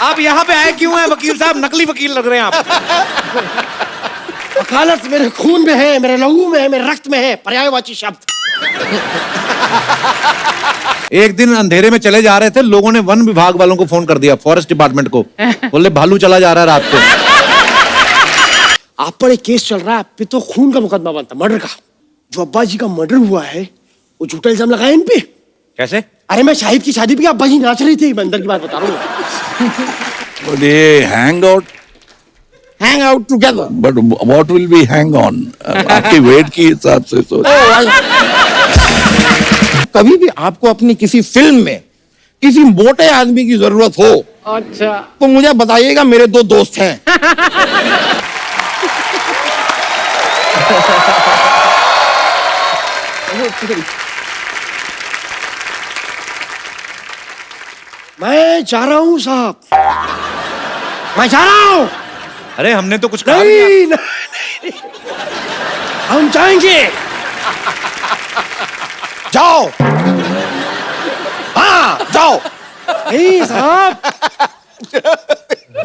आप यहाँ पे आए क्यों हैं वकील साहब? नकली वकील लग रहे हैं आप। वकालत मेरे खून में है, मेरे लहू में है, मेरे रक्त में है, पर्यायवाची शब्द। एक दिन अंधेरे में चले जा रहे थे, लोगों ने वन विभाग वालों को फोन कर दिया, फॉरेस्ट डिपार्टमेंट को। बोले भालू चला जा रहा है रात को। आप पर एक केस चल रहा है, आप पे तो खून का मुकदमा बनता, मर्डर का। जो अब्बा जी का मर्डर हुआ है वो झूठा इल्जाम लगाया इन पे। कैसे? अरे मैं शाहिद की शादी पे अब्बा जी नाच रही थी, मैं अंदर की बात बता रहा हूँ। Hang out together. But what will be hang on? आपकी वेट के हिसाब से तो। कभी भी आपको अपनी किसी फिल्म में किसी मोटे आदमी की जरूरत हो, अच्छा, तो मुझे बताइएगा, मेरे 2 दोस्त हैं। मैं जा रहा हूँ साहब, मैं जा रहा हूँ। अरे हमने तो कुछ कहा नहीं, नहीं। नहीं, नहीं, हम जाएंगे। जाओ, हाँ जाओ। नहीं साहब,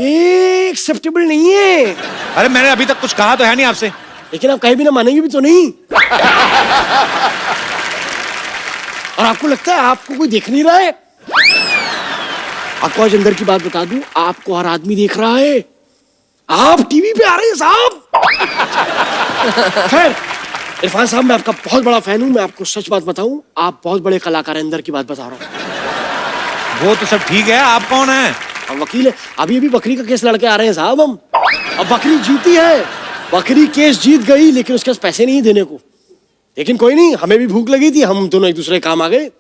ये एक्सेप्टेबल नहीं है। अरे मैंने अभी तक कुछ कहा तो है नहीं आपसे। लेकिन आप कहीं भी ना मानेंगे भी तो नहीं। और आपको लगता है आपको कोई देख नहीं रहा है? आपको आज अंदर की बात बता दूं, आपको हर आदमी देख रहा है। आप टीवी पे आ रहे हैं साहब। खैर इरफान साहब, मैं आपका बहुत बड़ा फैन हूं। मैं आपको सच बात बताऊं, आप बहुत बड़े कलाकार हैं। अंदर की बात बता रहा हूं। वो तो सब ठीक है, आप कौन हैं? हम वकील है। अभी अभी बकरी का केस लड़के आ रहे हैं साहब हम। अब बकरी जीती है, बकरी केस जीत गई, लेकिन उसके पास पैसे नहीं देने को। लेकिन कोई नहीं, हमें भी भूख लगी थी, हम दोनों एक दूसरे के काम आ गए।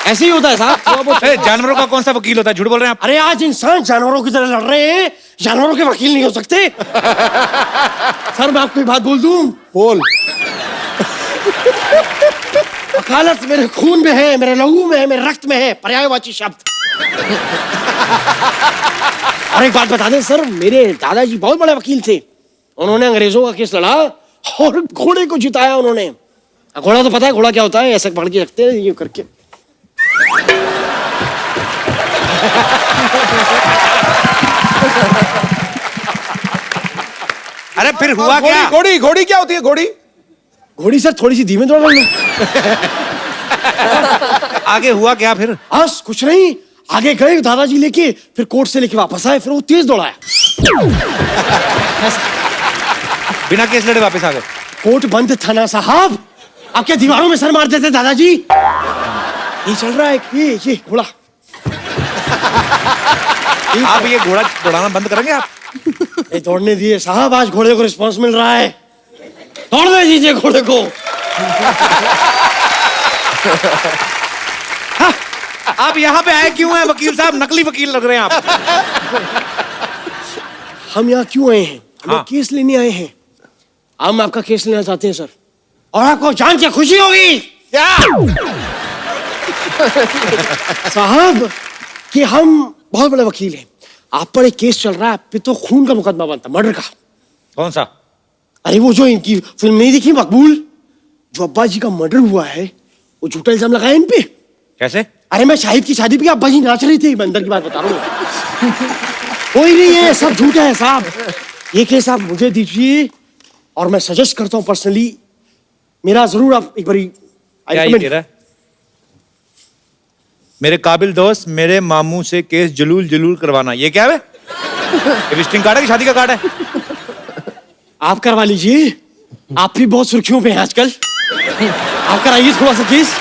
ऐसे ही होता है साहब। जानवरों का कौन सा वकील होता है? झूठ बोल रहे हैं आप। अरे आज इंसान जानवरों की तरह लड़ रहे हैं, जानवरों के वकील नहीं हो सकते। सर मैं आपको एक बात बोल दूं। बोल। वकालत मेरे खून में है, मेरे लहू में है, मेरे रक्त में है, पर्यायवाची शब्द। और एक बात बता दें सर, मेरे दादाजी बहुत बड़े वकील थे। उन्होंने अंग्रेजों का केस लड़ा और घोड़े को जिताया उन्होंने। घोड़ा तो पता है घोड़ा क्या होता है? ऐसे पकड़ के रखते हैं ये करके। अरे फिर हुआ क्या? घोड़ी क्या होती है? घोड़ी सर थोड़ी सी धीमे दौड़ रही है। आगे हुआ क्या फिर? बस कुछ नहीं, आगे गए दादाजी लेके, फिर कोर्ट से लेके वापस आए, फिर वो तेज दौड़ाया। बिना केस लड़े वापस आ गए? कोर्ट बंद था ना साहब। आपके दीवारों में सर मार देते दादाजी। ये चल रहा है ये घोड़ा। आप ये घोड़ा दौड़ाना बंद करेंगे आप? ये दौड़ने दिए साहब, आज घोड़े को रिस्पांस मिल रहा है। दौड़ने दीजिए घोड़े को। हाँ, आप यहाँ पे आए क्यों हैं वकील साहब? नकली वकील लग रहे हैं आप। हम यहाँ क्यों आए हैं? हम हाँ। केस लेने आए हैं। हम आपका केस लेना चाहते हैं सर, और आपको जान के खुशी होगी क्या साहब कि हम बहुत बड़े वकील हैं। आप पर एक केस चल रहा है, आप पे तो खून का मुकदमा बनता, मर्डर का। कौन सा? अरे वो जो इनकी फिल्म नहीं देखी मकबूल, जो अब्बा जी का मर्डर हुआ है, वो झूठा इल्जाम लगाया इन पे। कैसे? अरे मैं शाहिद की शादी पे अब्बा जी नाच रही थी, मैं अंदर की बात बता रहा हूँ। कोई नहीं है, सब झूठा है साहब। ये केस आप मुझे दीजिए, और मैं सजेस्ट करता हूँ पर्सनली, मेरा जरूर आप एक बारी। क्या ये तेरा? मेरे काबिल दोस्त, मेरे मामू से केस जलूल करवाना, ये क्या है? विजिटिंग कार्ड है कि शादी का कार्ड है? आप करवा लीजिए, आप भी बहुत सुर्खियों पे हैं आजकल। आप कराइए थोड़ा सा केस।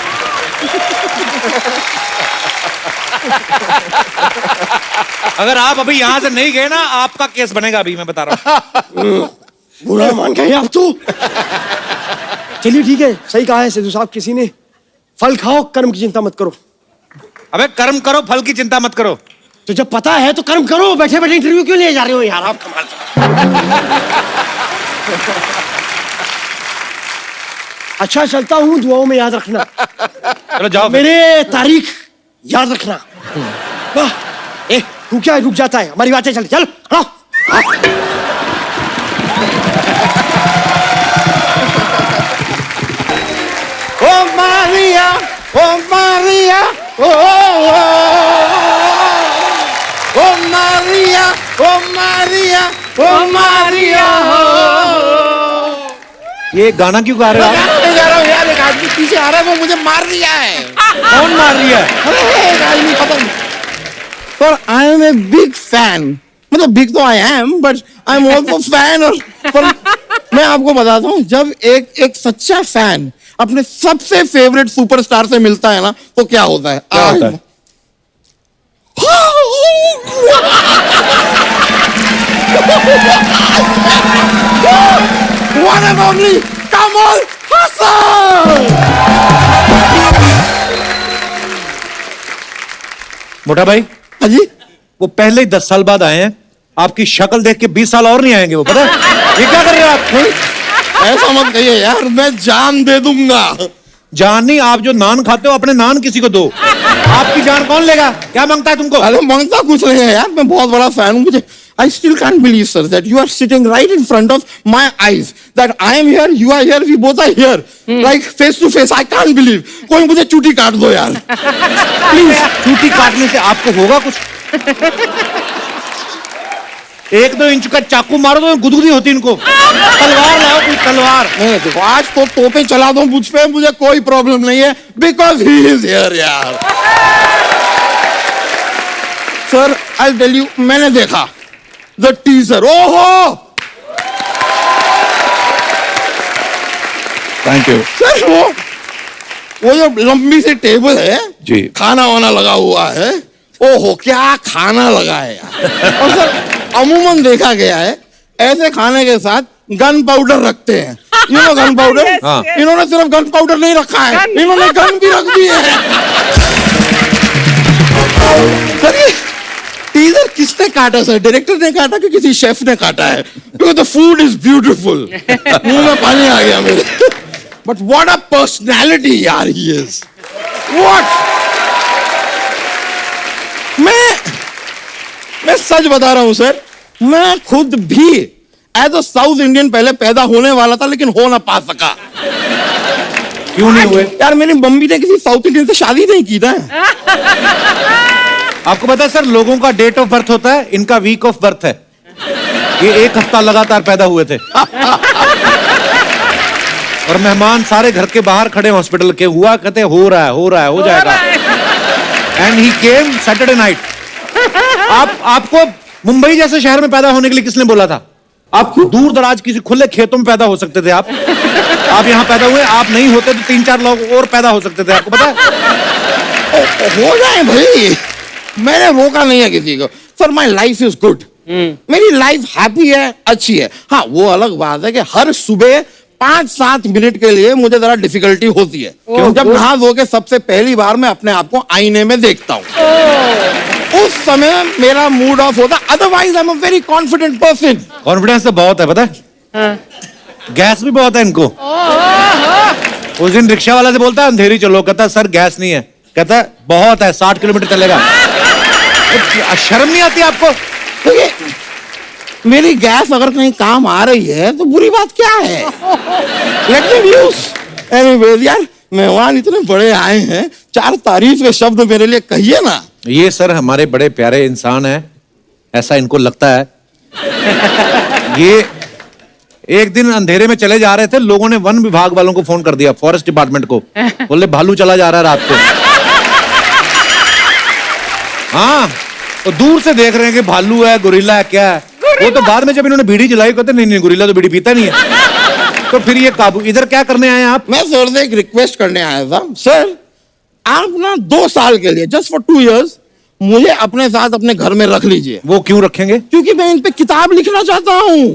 अगर आप अभी यहाँ से नहीं गए ना, आपका केस बनेगा अभी, मैं बता रहा हूँ। बुरा मान गए आप तो। चलिए ठीक है, सही कहा है सिद्धू साहब किसी ने, फल खाओ कर्म की चिंता मत करो। अबे कर्म करो, फल की चिंता मत करो। तो जब पता है तो कर्म करो, बैठे बैठे इंटरव्यू क्यों ले जा रहे हो यार आप? कमाल। अच्छा चलता हूँ, दुआओं में याद रखना। चलो जाओ। मेरे तारीख याद रखना। वाह, तू क्या रुक जाता है? हमारी बातें चल हाँ। ओ मारिया, ओ मारिया। ओ मारिया, ओ मारिया, ओ मारिया। ये गाना क्यों गा रहे हो आप? गाना नहीं गा रहा हूँ यार, एक आदमी पीछे आ रहा है, वो मुझे मार दिया है। कौन मार रही है? अरे एक आदमी खत्म। पर I am a big fan, मतलब बिग तो I am, but I am also fan. और पर मैं आपको बताता हूँ, जब एक सच्चा फैन अपने सबसे फेवरेट सुपरस्टार से मिलता है ना, तो क्या होता है? क्या होता है? One and only Kamal Haasan! मोटा भाई, हाँ जी, वो पहले ही 10 साल बाद आए हैं, आपकी शक्ल देख के 20 साल और नहीं आएंगे वो, पता है? ये क्या कर रहे हो आप? नहीं, ऐसा मत कहिए यार, मैं जान दे दूंगा। जान नहीं, आप जो नान खाते हो अपने नान किसी को दो। आपकी जान कौन लेगा? क्या मांगता है तुमको? अरे मांगता कुछ नहीं है यार, मैं बहुत बड़ा फैन हूँ। मुझे I still can't believe, sir, that you are sitting right in front of my eyes. That I am here, you are here, we both are here, like face to face. I can't believe. कोई मुझे चूटी काट दो यार, please. चूटी काटने से आपको होगा कुछ? 1-2 इंच का चाकू मारो तो गुदगुदी होती इनको। तलवार लाओ, कोई तलवार। नहीं देखो, आज तो तोपे चला दो मुझ पे, मुझे कोई प्रॉब्लम नहीं है, बिकॉज ही इज हियर यार। सर आई टेल यू, मैंने देखा द टीजर। ओहो, थैंक यू सर वो जो लंबी सी टेबल है जी, खाना वाना लगा हुआ है, ओहो क्या खाना लगा है यार। और सर अमूमन देखा गया है ऐसे खाने के साथ गन पाउडर रखते हैं, यू नो गन पाउडर। हाँ। इन्होंने सिर्फ गन पाउडर नहीं रखा है, इन्होंने गन भी रख दी है। सर ये टीजर किसने काटा? सर डायरेक्टर ने काटा कि किसी शेफ ने काटा है? क्योंकि द फूड इज ब्यूटीफुल, मुंह में पानी आ गया मेरे। बट व्हाट अ पर्सनैलिटी यार ही इज, व्हाट। मैं सच बता रहा हूं सर, मैं खुद भी एज अ साउथ इंडियन पहले पैदा होने वाला था, लेकिन हो ना पा सका। क्यों नहीं हुए? यार मेरी मम्मी ने किसी साउथ इंडियन से शादी नहीं की ना। आपको पता है सर, लोगों का डेट ऑफ बर्थ होता है, इनका वीक ऑफ बर्थ है। ये 1 हफ्ता लगातार पैदा हुए थे। और मेहमान सारे घर के बाहर खड़े हॉस्पिटल के, हुआ कहते हो रहा है, हो रहा है, हो जाएगा। And he came Saturday night. आपको मुंबई जैसे शहर में पैदा होने के लिए किसने बोला था? आप दूर दराज किसी खुले खेतों में पैदा हो सकते थे आप यहाँ पैदा हुए। आप नहीं होते तो 3-4 लोग और पैदा हो सकते थे, आपको पता है? हो जाए भाई, मैंने रोका नहीं है किसी को। Sir my life is good, मेरी लाइफ हैप्पी है, अच्छी है। हाँ वो अलग बात है कि हर सुबह 5-7 मिनट के लिए मुझे जरा डिफिकल्टी होती है, जब नहा धो के सबसे पहली बार मैं अपने आप को आईने में देखता हूँ, उस समय मेरा मूड ऑफ होता। Otherwise I am a very confident person. Confidence तो बहुत है, पता है? गैस भी बहुत है इनको। उस दिन रिक्शा वाला से बोलता है अंधेरी चलो, कहता है सर गैस नहीं है, कहता है बहुत है, 60 किलोमीटर चलेगा। शर्म नहीं आती आपको? देखिए मेरी गैस अगर कहीं काम आ रही है तो बुरी बात क्या है? Let me use. एनीवेज यार, मेहमान इतने बड़े आए हैं, 4 तारीफ के शब्द मेरे लिए कहिए ना। ये सर हमारे बड़े प्यारे इंसान हैं, ऐसा इनको लगता है। ये एक दिन अंधेरे में चले जा रहे थे, लोगों ने वन विभाग वालों को फोन कर दिया, फॉरेस्ट डिपार्टमेंट को, बोले भालू चला जा रहा है रात को। हाँ, तो दूर से देख रहे हैं कि भालू है, गोरिल्ला है, क्या है। वो तो बाद में जब इन्होंने बीड़ी जलाई, कहते नहीं गोरिल्ला तो बीड़ी पीता नहीं है। तो फिर ये काबू। इधर क्या करने आए आप? मैं सर से एक रिक्वेस्ट करने आया था। सर आप ना 2 साल के लिए, जस्ट फॉर 2 years, मुझे अपने साथ अपने घर में रख लीजिए। वो क्यों रखेंगे? क्योंकि मैं इन पे किताब लिखना चाहता हूँ,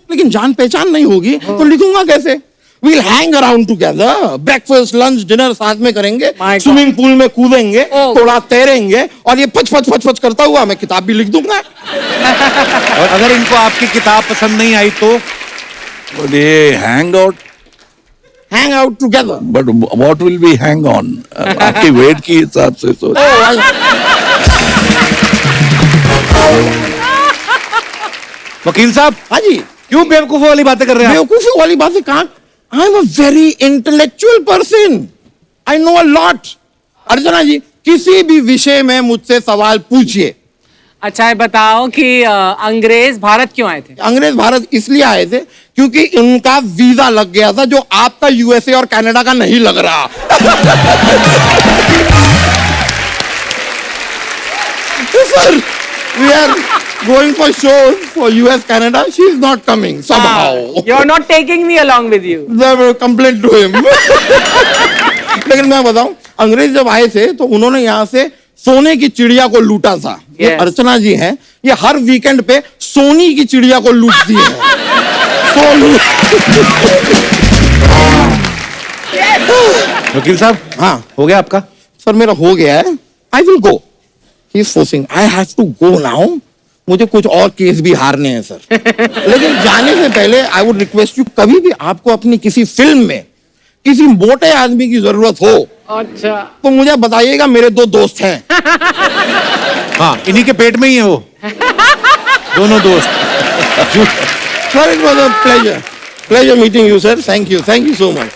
लेकिन जान पहचान नहीं होगी तो लिखूंगा कैसे? We'll hang around together, breakfast, lunch, dinner साथ में करेंगे, स्विमिंग पूल में कूदेंगे, थोड़ा तैरेंगे, और ये पच पच पच पच करता हुआ मैं किताब भी लिख दूंगा। और अगर इनको आपकी किताब पसंद नहीं आई तो? ये hang out together, But what will we hang on? आपकी वेट की हिसाब से तो वकील साहब, हाँ जी, क्यों बेवकूफों वाली बातें कर रहे हैं आप? बेवकूफी वाली बातें कहाँ? I am a very intellectual person, I know a lot, Archana ji किसी भी विषय में मुझसे सवाल पूछिए। अच्छा ये बताओ कि अंग्रेज भारत क्यों आए थे? अंग्रेज भारत इसलिए आए थे क्योंकि इनका वीजा लग गया था, जो आपका यूएसए और कनाडा का नहीं लग रहा। Sir, we are going for show for US Canada, she is not coming somehow. You are not taking me along with you. Complaint to him. लेकिन मैं बताऊं, अंग्रेज जब आए थे तो उन्होंने यहाँ से सोने की चिड़िया को लूटा था। ये Yes. अर्चना जी हैं, ये हर वीकेंड पे सोनी की चिड़िया को लूटती है। सोनी। वकील साहब, हाँ हो गया आपका? सर, मेरा हो गया है। I will go. He is forcing, I have to go now. मुझे कुछ और केस भी हारने हैं सर। लेकिन जाने से पहले आई वुड रिक्वेस्ट यू, कभी भी आपको अपनी किसी फिल्म में किसी मोटे आदमी की जरूरत हो अच्छा तो मुझे बताइएगा, मेरे 2 दोस्त हैं। हाँ, इन्हीं के पेट में ही है वो दोनों दोस्त। Sir, it was a pleasure meeting you, sir. Thank you so much.